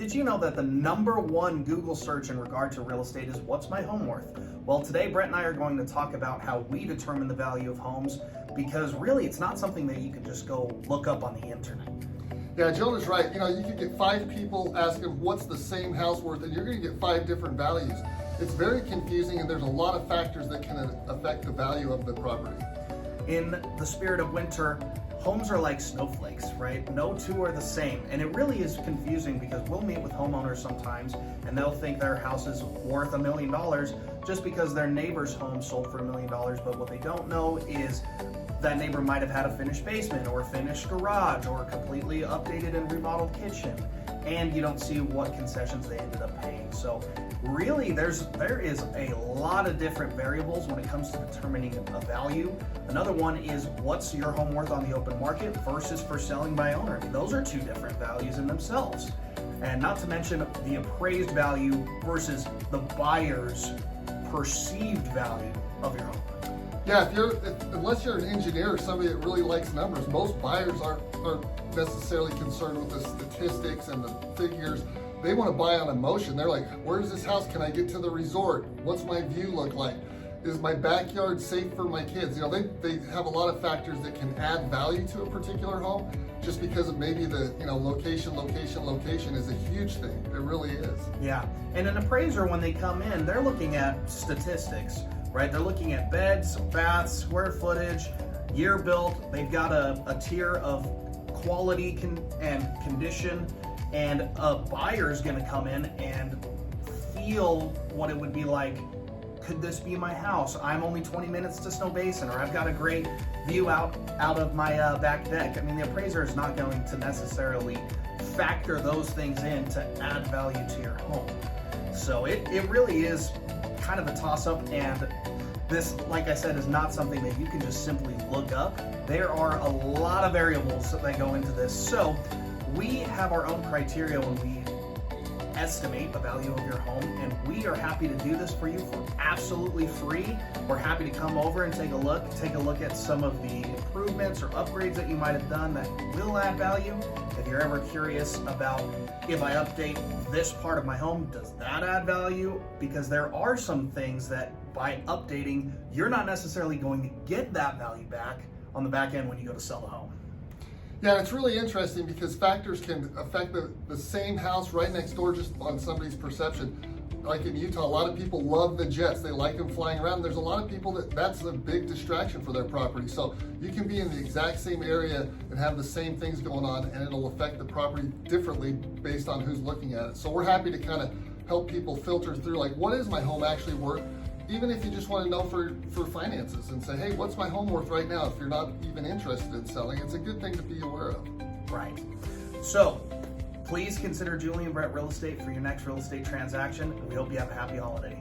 Did you know that the #1 Google search in regard to real estate is what's my home worth? Well, today Brett and I are going to talk about how we determine the value of homes, because really it's not something that you can just go look up on the internet. Yeah, Joan is right. You could get 5 people asking what's the same house worth, and you're going to get 5 different values. It's very confusing, and there's a lot of factors that can affect the value of the property. In the spirit of winter, homes are like snowflakes, right? No two are the same. And it really is confusing because we'll meet with homeowners sometimes and they'll think their house is worth $1 million just because their neighbor's home sold for $1 million. But what they don't know is that neighbor might have had a finished basement or a finished garage or a completely updated and remodeled kitchen. And you don't see what concessions they ended up paying. So really there is a lot of different variables when it comes to determining a value. Another one is what's your home worth on the open market versus for selling by owner. I mean, those are 2 different values in themselves. And not to mention the appraised value versus the buyer's perceived value of your home. Yeah, unless you're an engineer or somebody that really likes numbers, most buyers aren't necessarily concerned with the statistics and the figures. They want to buy on emotion. They're like, where's this house? Can I get to the resort? What's my view look like? Is my backyard safe for my kids? They have a lot of factors that can add value to a particular home just because of maybe the location is a huge thing. It really is. Yeah, and an appraiser, when they come in, they're looking at statistics, right? They're looking at beds, baths, square footage, year built. They've got a tier of quality and condition, and a buyer is going to come in and feel what it would be like. Could this be my house? I'm only 20 minutes to Snow Basin, or I've got a great view out of my back deck. I mean, the appraiser is not going to necessarily factor those things in to add value to your home. So it really is kind of a toss-up, and this, like I said, is not something that you can just simply look up. There are a lot of variables that go into this. So we have our own criteria when we estimate the value of your home, and we are happy to do this for you for absolutely free. We're happy to come over and take a look at some of the improvements or upgrades that you might have done that will add value. If you're ever curious about, if I update this part of my home, does that add value? Because there are some things that by updating, you're not necessarily going to get that value back on the back end when you go to sell the home. Yeah, it's really interesting because factors can affect the same house right next door just on somebody's perception. Like in Utah, a lot of people love the jets. They like them flying around. There's a lot of people that's a big distraction for their property. So you can be in the exact same area and have the same things going on, and it'll affect the property differently based on who's looking at it. So we're happy to kind of help people filter through, like, what is my home actually worth? Even if you just want to know for finances and say, hey, what's my home worth right now? If you're not even interested in selling, it's a good thing to be aware of. Right. So please consider Julie and Brett Real Estate for your next real estate transaction. We hope you have a happy holiday.